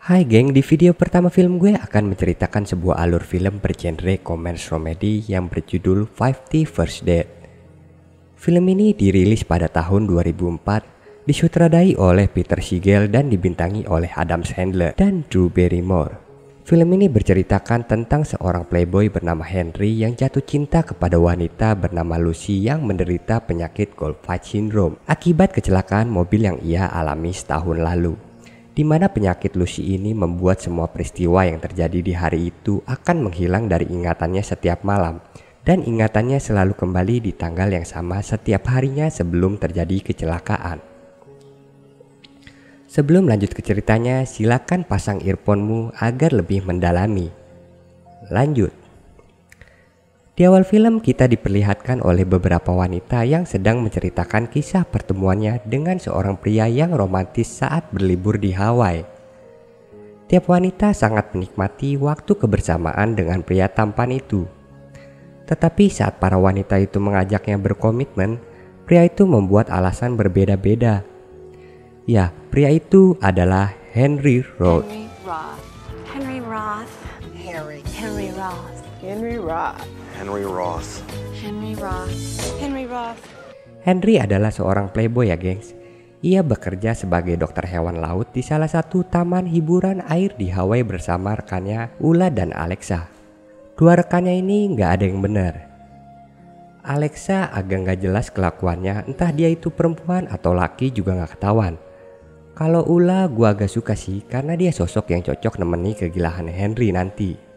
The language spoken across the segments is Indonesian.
Hai geng, di video pertama film gue akan menceritakan sebuah alur film bergenre romance komedi yang berjudul 50 First Date. Film ini dirilis pada tahun 2004, disutradai oleh Peter Segal dan dibintangi oleh Adam Sandler dan Drew Barrymore. Film ini berceritakan tentang seorang playboy bernama Henry yang jatuh cinta kepada wanita bernama Lucy yang menderita penyakit Goldfight Syndrome akibat kecelakaan mobil yang ia alami setahun lalu, di mana penyakit Lucy ini membuat semua peristiwa yang terjadi di hari itu akan menghilang dari ingatannya setiap malam, dan ingatannya selalu kembali di tanggal yang sama setiap harinya sebelum terjadi kecelakaan. Sebelum lanjut ke ceritanya, silakan pasang earphone-mu agar lebih mendalami. Lanjut. Di awal film kita diperlihatkan oleh beberapa wanita yang sedang menceritakan kisah pertemuannya dengan seorang pria yang romantis saat berlibur di Hawaii. Tiap wanita sangat menikmati waktu kebersamaan dengan pria tampan itu. Tetapi saat para wanita itu mengajaknya berkomitmen, pria itu membuat alasan berbeda-beda. Ya, pria itu adalah Henry Roth. Henry Roth. Harry. Henry Roth. Henry Roth. Henry Roth. Henry Roth. Henry Roth. Henry adalah seorang playboy ya gengs. Ia bekerja sebagai dokter hewan laut di salah satu taman hiburan air di Hawaii bersama rekannya Ula dan Alexa. Dua rekannya ini nggak ada yang benar. Alexa agak nggak jelas kelakuannya, entah dia itu perempuan atau laki juga nggak ketahuan. Kalau Ula gua agak suka sih karena dia sosok yang cocok nemeni kegilaan Henry nanti.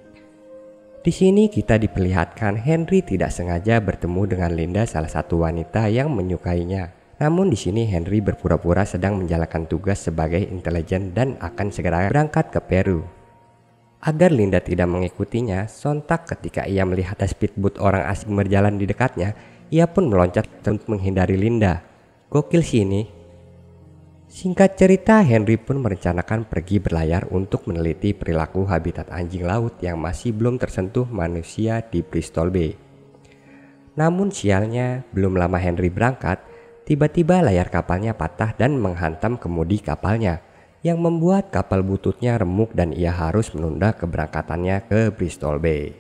Di sini kita diperlihatkan Henry tidak sengaja bertemu dengan Linda, salah satu wanita yang menyukainya. Namun di sini Henry berpura-pura sedang menjalankan tugas sebagai intelijen dan akan segera berangkat ke Peru. Agar Linda tidak mengikutinya, sontak ketika ia melihat speedboat orang asing berjalan di dekatnya, ia pun meloncat untuk menghindari Linda. Gokil sih ini. Singkat cerita, Henry pun merencanakan pergi berlayar untuk meneliti perilaku habitat anjing laut yang masih belum tersentuh manusia di Bristol Bay. Namun sialnya, belum lama Henry berangkat, tiba-tiba layar kapalnya patah dan menghantam kemudi kapalnya, yang membuat kapal bututnya remuk dan ia harus menunda keberangkatannya ke Bristol Bay.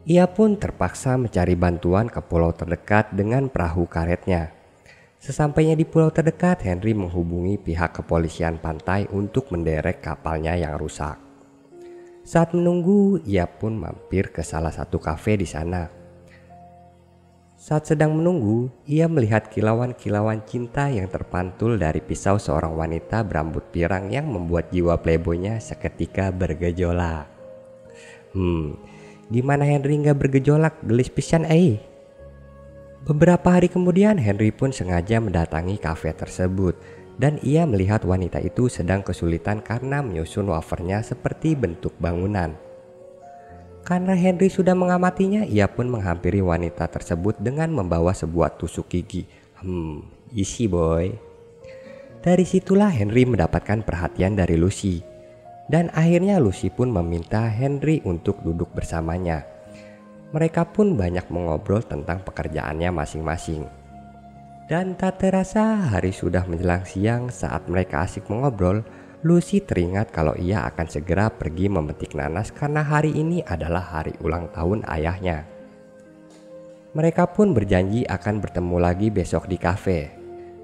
Ia pun terpaksa mencari bantuan ke pulau terdekat dengan perahu karetnya. Sesampainya di pulau terdekat, Henry menghubungi pihak kepolisian pantai untuk menderek kapalnya yang rusak. Saat menunggu, ia pun mampir ke salah satu kafe di sana. Saat sedang menunggu, ia melihat kilauan-kilauan cinta yang terpantul dari pisau seorang wanita berambut pirang yang membuat jiwa playboynya seketika bergejolak. Gimana Henry nggak bergejolak, gelis pisan Beberapa hari kemudian Henry pun sengaja mendatangi kafe tersebut dan ia melihat wanita itu sedang kesulitan karena menyusun wafernya seperti bentuk bangunan. Karena Henry sudah mengamatinya, ia pun menghampiri wanita tersebut dengan membawa sebuah tusuk gigi. Easy boy. Dari situlah Henry mendapatkan perhatian dari Lucy. Dan akhirnya Lucy pun meminta Henry untuk duduk bersamanya. Mereka pun banyak mengobrol tentang pekerjaannya masing-masing. Dan tak terasa hari sudah menjelang siang. Saat mereka asik mengobrol, Lucy teringat kalau ia akan segera pergi memetik nanas karena hari ini adalah hari ulang tahun ayahnya. Mereka pun berjanji akan bertemu lagi besok di kafe.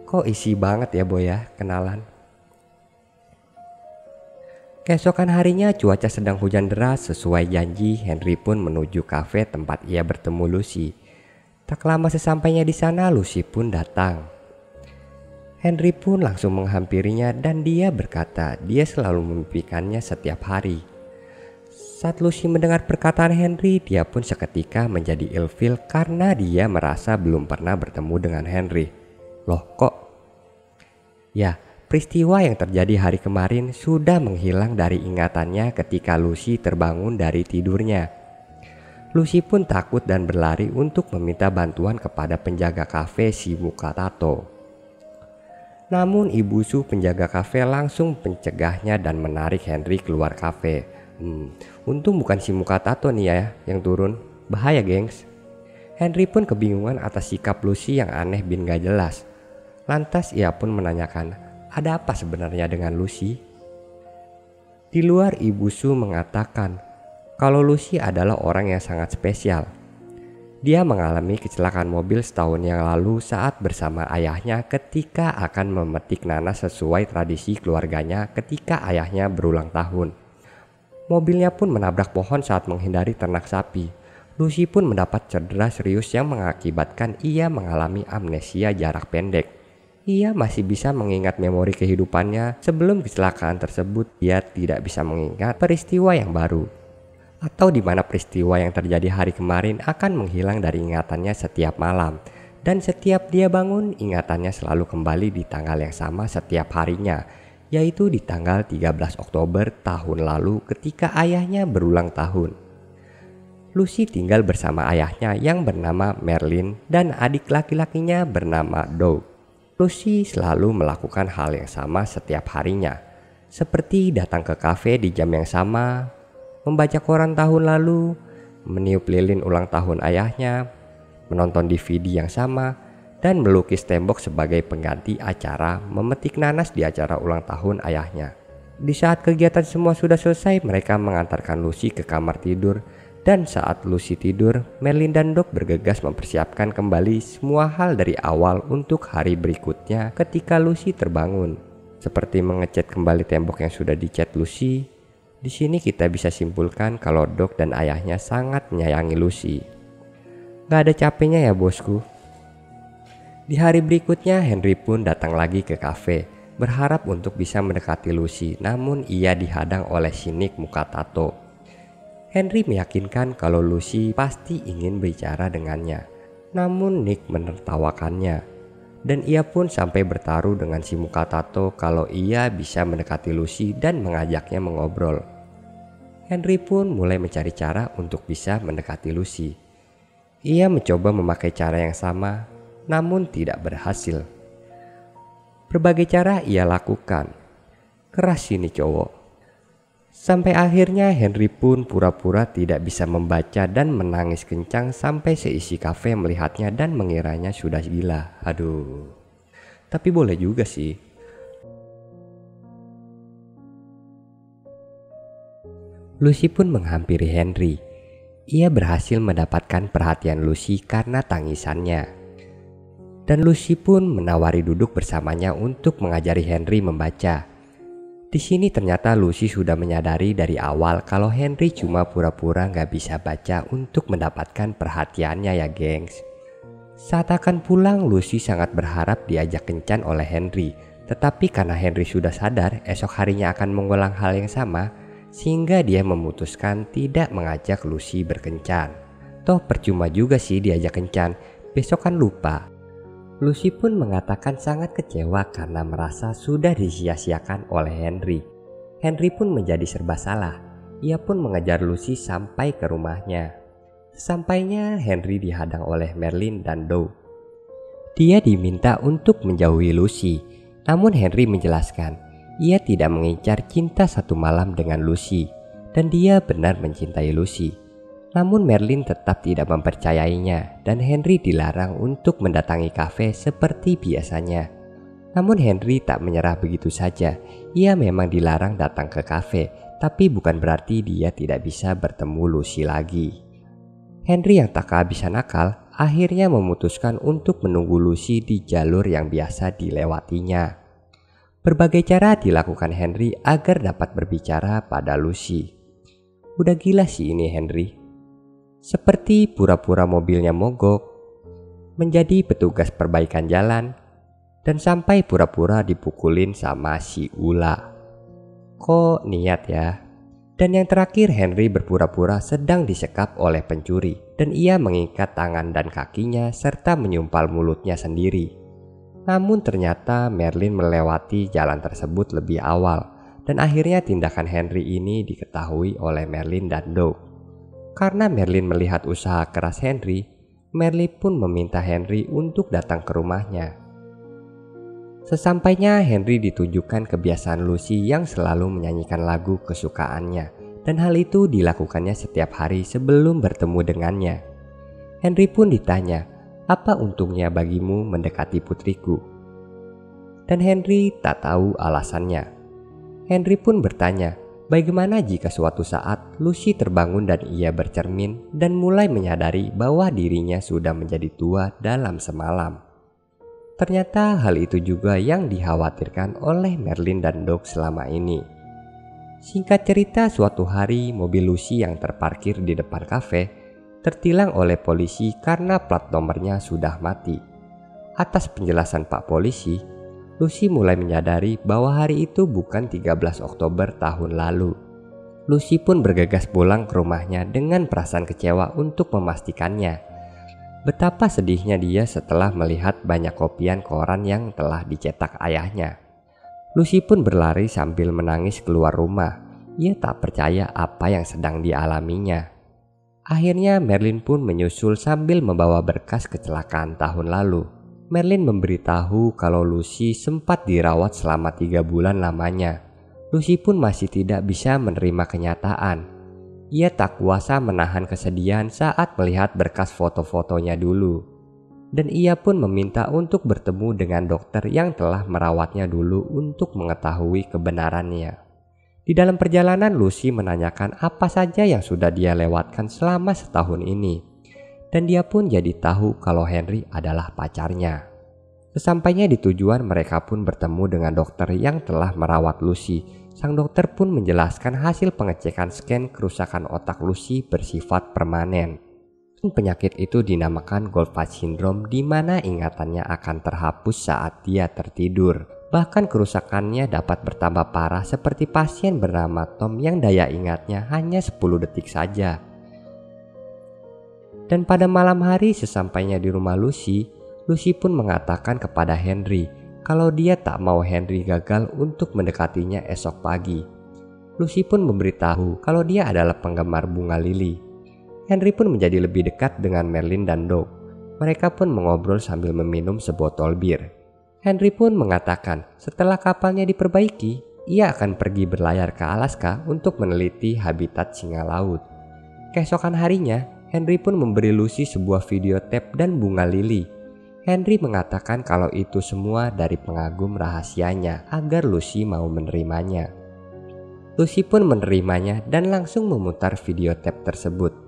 Kok isi banget ya boy ya kenalan. Keesokan harinya cuaca sedang hujan deras. Sesuai janji, Henry pun menuju kafe tempat ia bertemu Lucy. Tak lama sesampainya di sana, Lucy pun datang. Henry pun langsung menghampirinya dan dia berkata dia selalu memimpikannya setiap hari. Saat Lucy mendengar perkataan Henry, dia pun seketika menjadi ilfil karena dia merasa belum pernah bertemu dengan Henry. Loh kok? Ya, peristiwa yang terjadi hari kemarin sudah menghilang dari ingatannya ketika Lucy terbangun dari tidurnya. Lucy pun takut dan berlari untuk meminta bantuan kepada penjaga kafe si muka tato. Namun ibu Su penjaga kafe langsung mencegahnya dan menarik Henry keluar kafe. Untung bukan si muka tato nih ya yang turun. Bahaya gengs. Henry pun kebingungan atas sikap Lucy yang aneh bin gak jelas. Lantas ia pun menanyakan, ada apa sebenarnya dengan Lucy? Di luar, Ibu Sue mengatakan kalau Lucy adalah orang yang sangat spesial. Dia mengalami kecelakaan mobil setahun yang lalu saat bersama ayahnya ketika akan memetik nanas sesuai tradisi keluarganya ketika ayahnya berulang tahun. Mobilnya pun menabrak pohon saat menghindari ternak sapi. Lucy pun mendapat cedera serius yang mengakibatkan ia mengalami amnesia jarak pendek. Ia masih bisa mengingat memori kehidupannya sebelum kecelakaan tersebut. Dia tidak bisa mengingat peristiwa yang baru, atau di mana peristiwa yang terjadi hari kemarin akan menghilang dari ingatannya setiap malam. Dan setiap dia bangun, ingatannya selalu kembali di tanggal yang sama setiap harinya, yaitu di tanggal 13 Oktober tahun lalu ketika ayahnya berulang tahun. Lucy tinggal bersama ayahnya yang bernama Merlin dan adik laki-lakinya bernama Doug. Lucy selalu melakukan hal yang sama setiap harinya, seperti datang ke kafe di jam yang sama, membaca koran tahun lalu, meniup lilin ulang tahun ayahnya, menonton DVD yang sama, dan melukis tembok sebagai pengganti acara memetik nanas di acara ulang tahun ayahnya. Di saat kegiatan semua sudah selesai, mereka mengantarkan Lucy ke kamar tidur, dan saat Lucy tidur, Merlin dan Doug bergegas mempersiapkan kembali semua hal dari awal untuk hari berikutnya ketika Lucy terbangun. Seperti mengecat kembali tembok yang sudah dicat Lucy. Di sini kita bisa simpulkan kalau Doug dan ayahnya sangat menyayangi Lucy. Gak ada capeknya ya bosku. Di hari berikutnya Henry pun datang lagi ke kafe, berharap untuk bisa mendekati Lucy, namun ia dihadang oleh si Nick muka tato. Henry meyakinkan kalau Lucy pasti ingin bicara dengannya, namun Nick menertawakannya. Dan ia pun sampai bertaruh dengan si muka tato kalau ia bisa mendekati Lucy dan mengajaknya mengobrol. Henry pun mulai mencari cara untuk bisa mendekati Lucy. Ia mencoba memakai cara yang sama, namun tidak berhasil. Berbagai cara ia lakukan. Keras ini cowok. Sampai akhirnya Henry pun pura-pura tidak bisa membaca dan menangis kencang sampai seisi kafe melihatnya dan mengiranya sudah gila. Aduh. Tapi boleh juga sih. Lucy pun menghampiri Henry. Ia berhasil mendapatkan perhatian Lucy karena tangisannya. Dan Lucy pun menawari duduk bersamanya untuk mengajari Henry membaca. Di sini ternyata Lucy sudah menyadari dari awal kalau Henry cuma pura-pura gak bisa baca untuk mendapatkan perhatiannya ya gengs. Saat akan pulang, Lucy sangat berharap diajak kencan oleh Henry. Tetapi karena Henry sudah sadar esok harinya akan mengulang hal yang sama, sehingga dia memutuskan tidak mengajak Lucy berkencan. Toh percuma juga sih diajak kencan, besok kan lupa. Lucy pun mengatakan sangat kecewa karena merasa sudah disia-siakan oleh Henry. Henry pun menjadi serba salah. Ia pun mengejar Lucy sampai ke rumahnya. Sesampainya Henry dihadang oleh Merlin dan Doug. Dia diminta untuk menjauhi Lucy, namun Henry menjelaskan ia tidak mengincar cinta satu malam dengan Lucy dan dia benar mencintai Lucy. Namun Merlin tetap tidak mempercayainya dan Henry dilarang untuk mendatangi kafe seperti biasanya. Namun Henry tak menyerah begitu saja. Ia memang dilarang datang ke kafe, tapi bukan berarti dia tidak bisa bertemu Lucy lagi. Henry yang tak kehabisan akal akhirnya memutuskan untuk menunggu Lucy di jalur yang biasa dilewatinya. Berbagai cara dilakukan Henry agar dapat berbicara pada Lucy. Udah gila sih ini Henry. Seperti pura-pura mobilnya mogok, menjadi petugas perbaikan jalan, dan sampai pura-pura dipukulin sama si Ula. Kok niat ya? Dan yang terakhir Henry berpura-pura sedang disekap oleh pencuri dan ia mengikat tangan dan kakinya serta menyumpal mulutnya sendiri. Namun ternyata Merlin melewati jalan tersebut lebih awal dan akhirnya tindakan Henry ini diketahui oleh Merlin dan Doug. Karena Merlin melihat usaha keras Henry, Merlin pun meminta Henry untuk datang ke rumahnya. Sesampainya Henry ditunjukkan kebiasaan Lucy yang selalu menyanyikan lagu kesukaannya dan hal itu dilakukannya setiap hari sebelum bertemu dengannya. Henry pun ditanya, "Apa untungnya bagimu mendekati putriku?" Dan Henry tak tahu alasannya. Henry pun bertanya, Bagaimana jika suatu saat Lucy terbangun dan ia bercermin dan mulai menyadari bahwa dirinya sudah menjadi tua dalam semalam? Ternyata hal itu juga yang dikhawatirkan oleh Merlin dan Doug selama ini. Singkat cerita, suatu hari mobil Lucy yang terparkir di depan kafe tertilang oleh polisi karena plat nomornya sudah mati. Atas penjelasan Pak Polisi, Lucy mulai menyadari bahwa hari itu bukan 13 Oktober tahun lalu. Lucy pun bergegas pulang ke rumahnya dengan perasaan kecewa untuk memastikannya. Betapa sedihnya dia setelah melihat banyak kopian koran yang telah dicetak ayahnya. Lucy pun berlari sambil menangis keluar rumah. Ia tak percaya apa yang sedang dialaminya. Akhirnya Merlin pun menyusul sambil membawa berkas kecelakaan tahun lalu. Merlin memberitahu kalau Lucy sempat dirawat selama 3 bulan lamanya. Lucy pun masih tidak bisa menerima kenyataan. Ia tak kuasa menahan kesedihan saat melihat berkas foto-fotonya dulu. Dan ia pun meminta untuk bertemu dengan dokter yang telah merawatnya dulu untuk mengetahui kebenarannya. Di dalam perjalanan, Lucy menanyakan apa saja yang sudah dia lewatkan selama setahun ini. Dan dia pun jadi tahu kalau Henry adalah pacarnya. Sesampainya di tujuan, mereka pun bertemu dengan dokter yang telah merawat Lucy. Sang dokter pun menjelaskan hasil pengecekan scan kerusakan otak Lucy bersifat permanen. Penyakit itu dinamakan Goldbach Syndrome, di mana ingatannya akan terhapus saat dia tertidur. Bahkan kerusakannya dapat bertambah parah seperti pasien bernama Tom yang daya ingatnya hanya 10 detik saja. Dan pada malam hari sesampainya di rumah Lucy, Lucy pun mengatakan kepada Henry kalau dia tak mau Henry gagal untuk mendekatinya esok pagi. Lucy pun memberitahu kalau dia adalah penggemar bunga lili. Henry pun menjadi lebih dekat dengan Merlin dan Doug. Mereka pun mengobrol sambil meminum sebotol bir. Henry pun mengatakan setelah kapalnya diperbaiki, ia akan pergi berlayar ke Alaska untuk meneliti habitat singa laut. Keesokan harinya, Henry pun memberi Lucy sebuah video tape dan bunga lili. Henry mengatakan kalau itu semua dari pengagum rahasianya agar Lucy mau menerimanya. Lucy pun menerimanya dan langsung memutar video tape tersebut.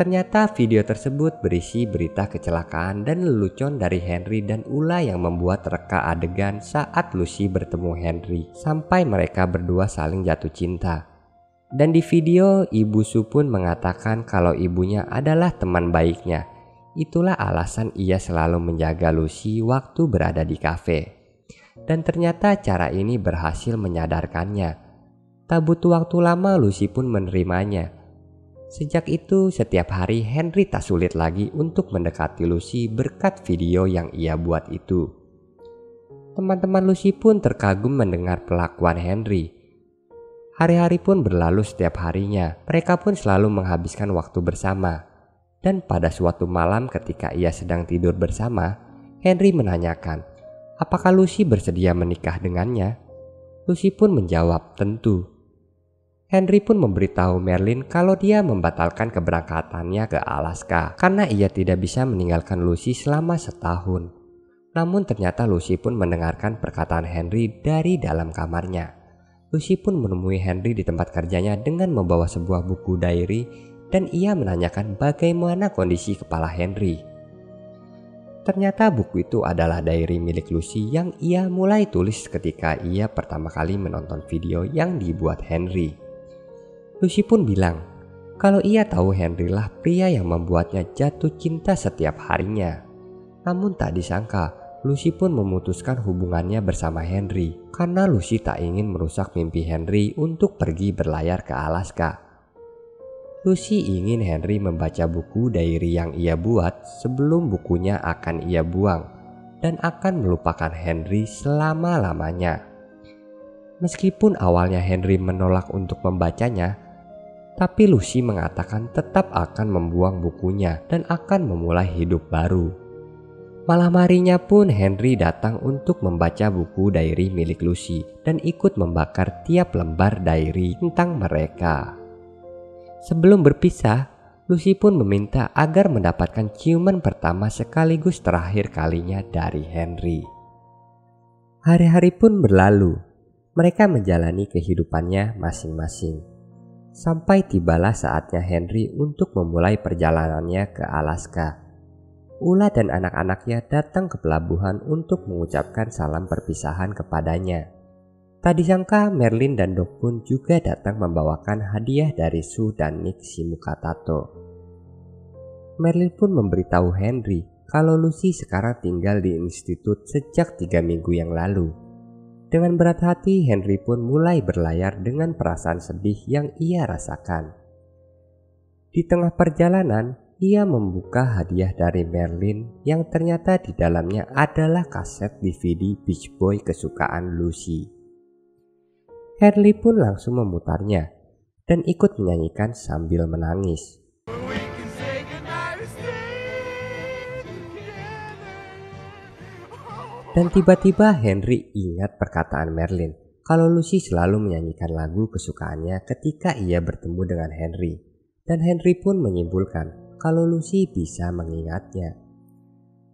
Ternyata video tersebut berisi berita kecelakaan dan lelucon dari Henry dan Ula yang membuat reka adegan saat Lucy bertemu Henry sampai mereka berdua saling jatuh cinta. Dan di video, Ibu Sue pun mengatakan kalau ibunya adalah teman baiknya. Itulah alasan ia selalu menjaga Lucy waktu berada di kafe. Dan ternyata cara ini berhasil menyadarkannya. Tak butuh waktu lama, Lucy pun menerimanya. Sejak itu, setiap hari Henry tak sulit lagi untuk mendekati Lucy berkat video yang ia buat itu. Teman-teman Lucy pun terkagum mendengar pelakuan Henry. Hari-hari pun berlalu setiap harinya. Mereka pun selalu menghabiskan waktu bersama. Dan pada suatu malam ketika ia sedang tidur bersama, Henry menanyakan, apakah Lucy bersedia menikah dengannya? Lucy pun menjawab, tentu. Henry pun memberitahu Merlin kalau dia membatalkan keberangkatannya ke Alaska karena ia tidak bisa meninggalkan Lucy selama setahun. Namun ternyata Lucy pun mendengarkan perkataan Henry dari dalam kamarnya. Lucy pun menemui Henry di tempat kerjanya dengan membawa sebuah buku diary dan ia menanyakan bagaimana kondisi kepala Henry. Ternyata buku itu adalah diary milik Lucy yang ia mulai tulis ketika ia pertama kali menonton video yang dibuat Henry. Lucy pun bilang kalau ia tahu Henry lah pria yang membuatnya jatuh cinta setiap harinya. Namun tak disangka, Lucy pun memutuskan hubungannya bersama Henry karena Lucy tak ingin merusak mimpi Henry untuk pergi berlayar ke Alaska. Lucy ingin Henry membaca buku diary yang ia buat sebelum bukunya akan ia buang dan akan melupakan Henry selama-lamanya. Meskipun awalnya Henry menolak untuk membacanya, tapi Lucy mengatakan tetap akan membuang bukunya dan akan memulai hidup baru. Malam harinya pun Henry datang untuk membaca buku diary milik Lucy dan ikut membakar tiap lembar diary tentang mereka. Sebelum berpisah, Lucy pun meminta agar mendapatkan ciuman pertama sekaligus terakhir kalinya dari Henry. Hari-hari pun berlalu. Mereka menjalani kehidupannya masing-masing. Sampai tibalah saatnya Henry untuk memulai perjalanannya ke Alaska. Ula dan anak-anaknya datang ke pelabuhan untuk mengucapkan salam perpisahan kepadanya. Tak disangka Merlin dan Doc pun juga datang membawakan hadiah dari Sue dan Nick si muka tato. Merlin pun memberitahu Henry kalau Lucy sekarang tinggal di institut sejak 3 minggu yang lalu. Dengan berat hati, Henry pun mulai berlayar dengan perasaan sedih yang ia rasakan. Di tengah perjalanan, ia membuka hadiah dari Merlin yang ternyata di dalamnya adalah kaset DVD Beach Boy kesukaan Lucy. Henry pun langsung memutarnya dan ikut menyanyikan sambil menangis. Dan tiba-tiba Henry ingat perkataan Merlin kalau Lucy selalu menyanyikan lagu kesukaannya ketika ia bertemu dengan Henry. Dan Henry pun menyimpulkan kalau Lucy bisa mengingatnya.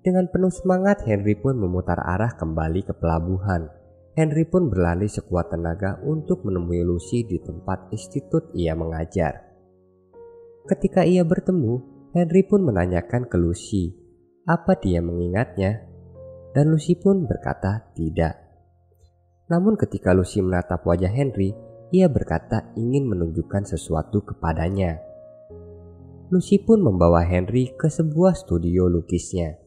Dengan penuh semangat, Henry pun memutar arah kembali ke pelabuhan. Henry pun berlari sekuat tenaga untuk menemui Lucy di tempat institut ia mengajar. Ketika ia bertemu, Henry pun menanyakan ke Lucy apa dia mengingatnya, dan Lucy pun berkata tidak. Namun ketika Lucy menatap wajah Henry, ia berkata ingin menunjukkan sesuatu kepadanya. Lucy pun membawa Henry ke sebuah studio lukisnya.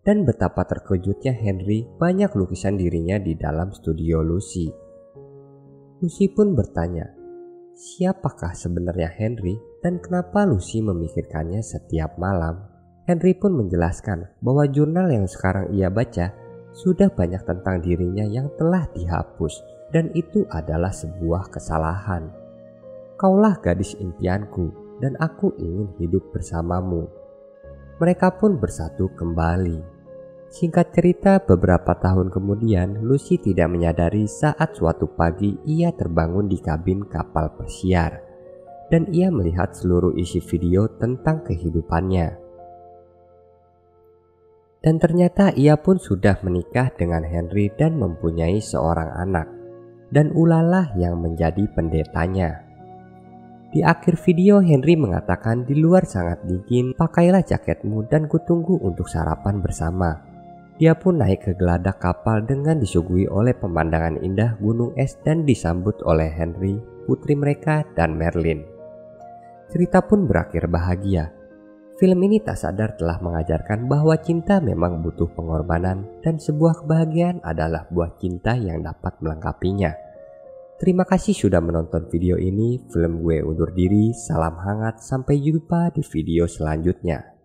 Dan betapa terkejutnya Henry banyak lukisan dirinya di dalam studio Lucy. Lucy pun bertanya, siapakah sebenarnya Henry dan kenapa Lucy memikirkannya setiap malam? Henry pun menjelaskan bahwa jurnal yang sekarang ia baca sudah banyak tentang dirinya yang telah dihapus dan itu adalah sebuah kesalahan. Kaulah gadis impianku dan aku ingin hidup bersamamu. Mereka pun bersatu kembali. Singkat cerita, beberapa tahun kemudian Lucy tidak menyadari saat suatu pagi ia terbangun di kabin kapal pesiar dan ia melihat seluruh isi video tentang kehidupannya. Dan ternyata ia pun sudah menikah dengan Henry dan mempunyai seorang anak, dan Ulalah yang menjadi pendetanya. Di akhir video, Henry mengatakan di luar sangat dingin, pakailah jaketmu dan kutunggu untuk sarapan bersama. Dia pun naik ke geladak kapal dengan disuguhi oleh pemandangan indah gunung es dan disambut oleh Henry, putri mereka, dan Merlin. Cerita pun berakhir bahagia. Film ini tak sadar telah mengajarkan bahwa cinta memang butuh pengorbanan dan sebuah kebahagiaan adalah buah cinta yang dapat melengkapinya. Terima kasih sudah menonton video ini. Film gue undur diri. Salam hangat. Sampai jumpa di video selanjutnya.